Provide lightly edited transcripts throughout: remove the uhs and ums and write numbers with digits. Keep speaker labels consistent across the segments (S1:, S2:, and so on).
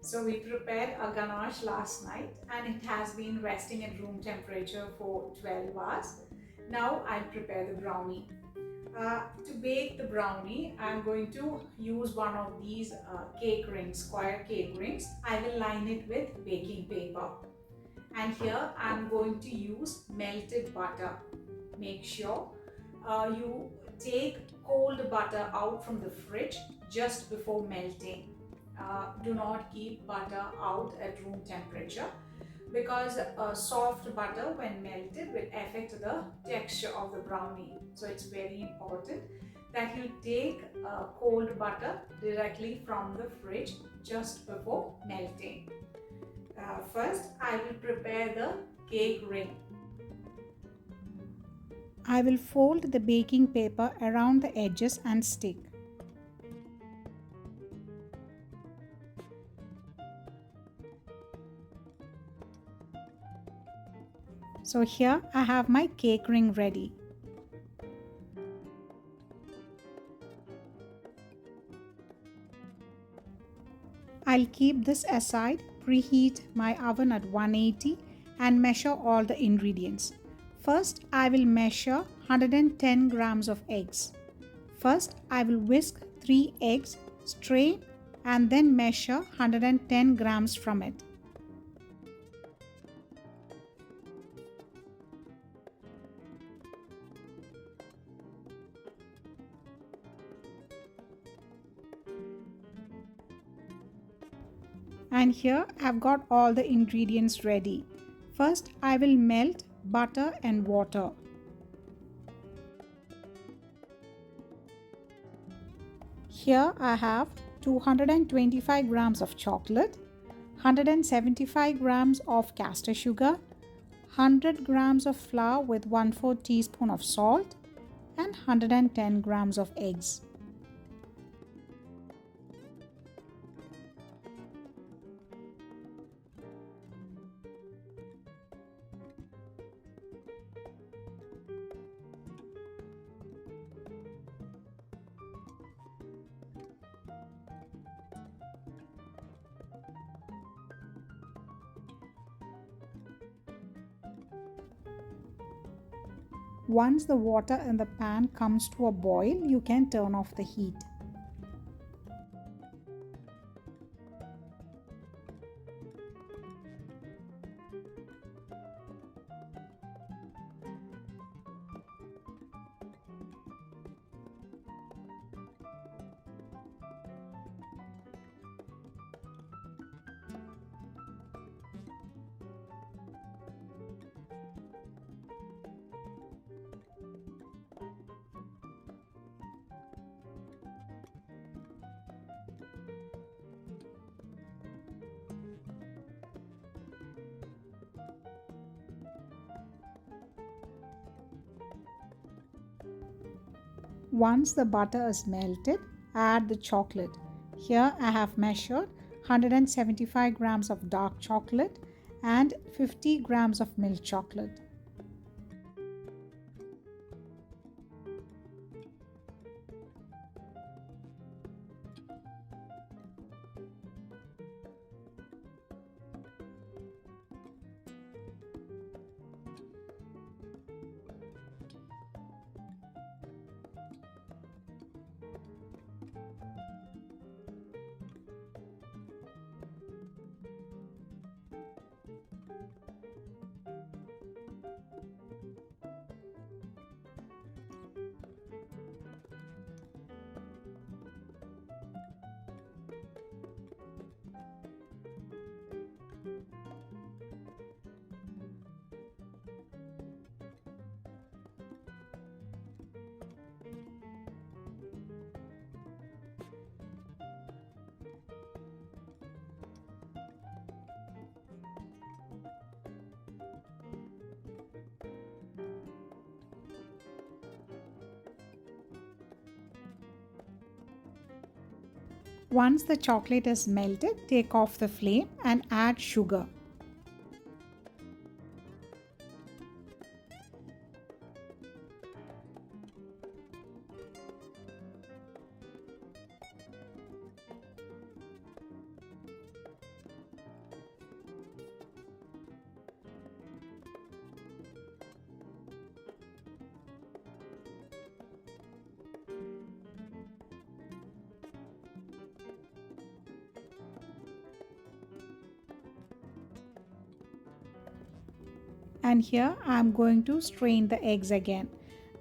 S1: So we prepared a ganache last night and it has been resting at room temperature for 12 hours. Now I'll prepare the brownie. To bake the brownie, I'm going to use one of these cake rings, square cake rings. I will line it with baking paper. And here I'm going to use melted butter. Make sure you take cold butter out from the fridge just before melting. Do not keep butter out at room temperature because soft butter when melted will affect the texture of the brownie. So it's very important that you take cold butter directly from the fridge just before melting. First, I will prepare the cake ring.
S2: I will fold the baking paper around the edges and stick. So here I have my cake ring ready. I'll keep this aside, preheat my oven at 180 and measure all the ingredients. First, I will measure 110 grams of eggs. First, I will whisk 3 eggs, strain and then measure 110 grams from it. And here I've got all the ingredients ready. First, I will melt butter and water. Here I have 225 grams of chocolate, 175 grams of caster sugar, 100 grams of flour with 1/4 teaspoon of salt, and 110 grams of eggs. Once the water in the pan comes to a boil, you can turn off the heat. Once the butter is melted, add the chocolate. Here I have measured 175 grams of dark chocolate and 50 grams of milk chocolate. Once the chocolate is melted, take off the flame and add sugar. and here I am going to strain the eggs again.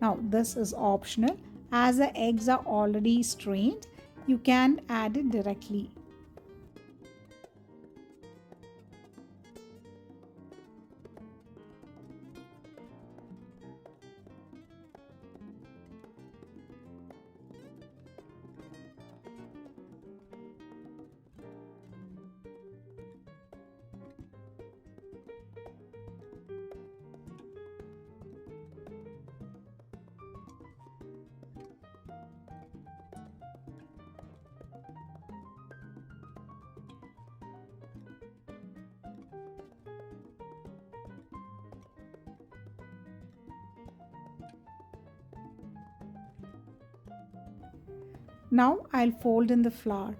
S2: Now this is optional. As the eggs are already strained, you can add it directly. Now I'll fold in the flour.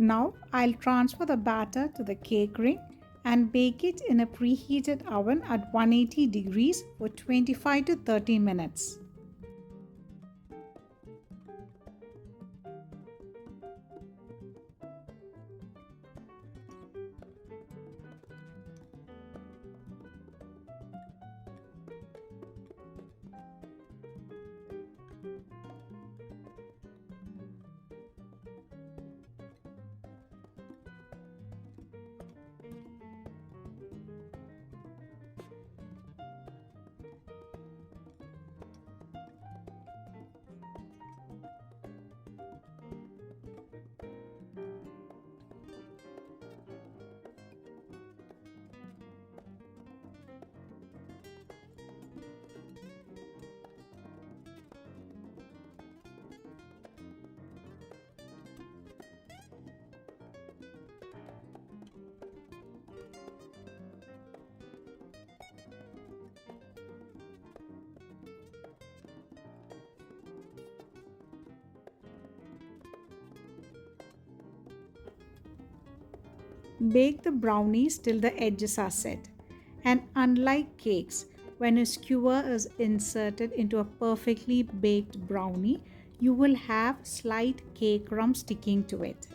S2: Now I'll transfer the batter to the cake ring and bake it in a preheated oven at 180 degrees for 25 to 30 minutes. Bake the brownies till the edges are set. And unlike cakes, when a skewer is inserted into a perfectly baked brownie, you will have slight cake crumbs sticking to it.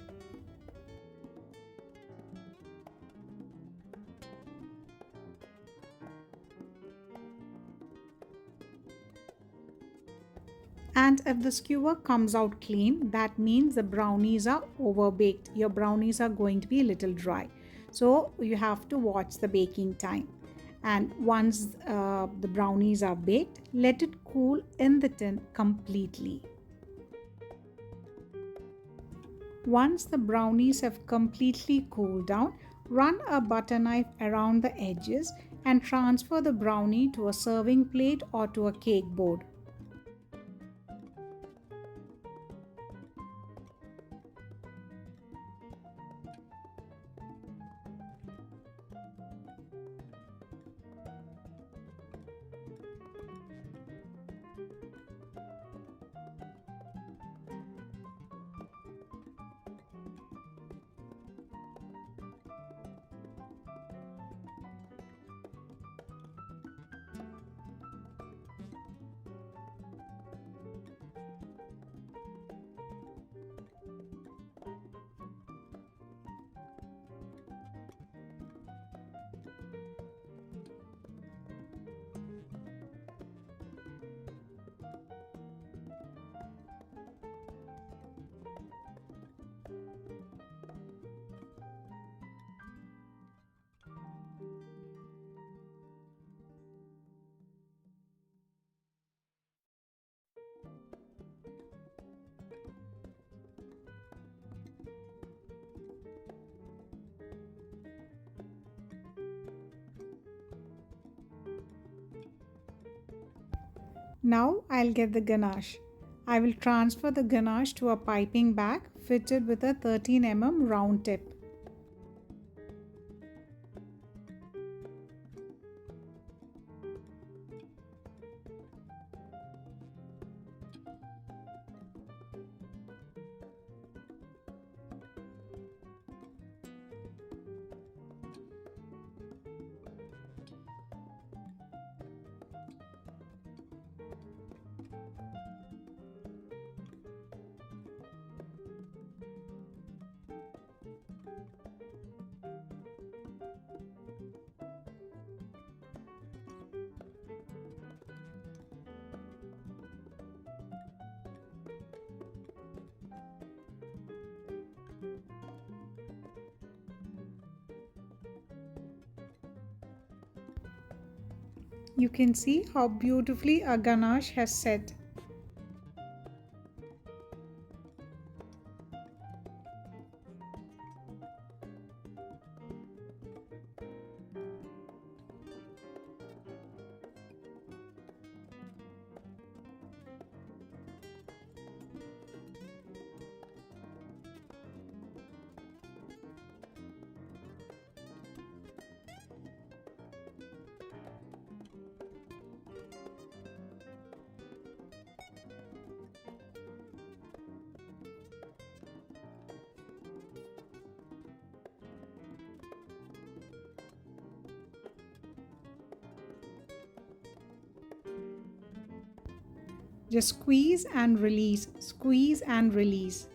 S2: And if the skewer comes out clean, that means the brownies are overbaked. Your brownies are going to be a little dry. So you have to watch the baking time. And once the brownies are baked, let it cool in the tin completely. Once the brownies have completely cooled down, run a butter knife around the edges and transfer the brownie to a serving plate or to a cake board. Now I'll get the ganache. I will transfer the ganache to a piping bag fitted with a 13 round tip. You can see how beautifully a ganache has set. Just squeeze and release, squeeze and release.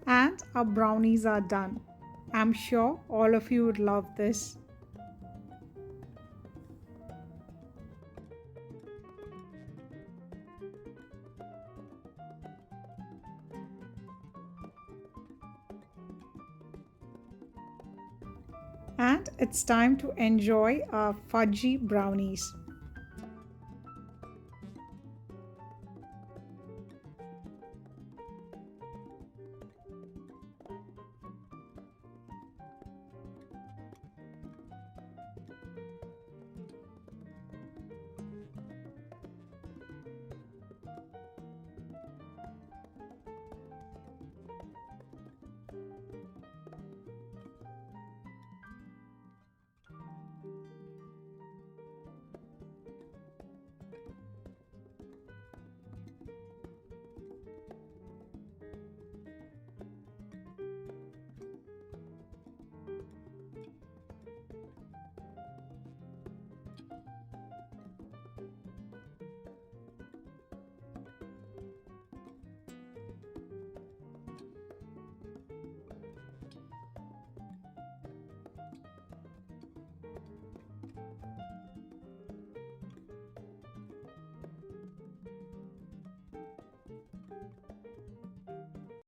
S2: And our brownies are done. I'm sure all of you would love this. And it's time to enjoy our fudgy brownies.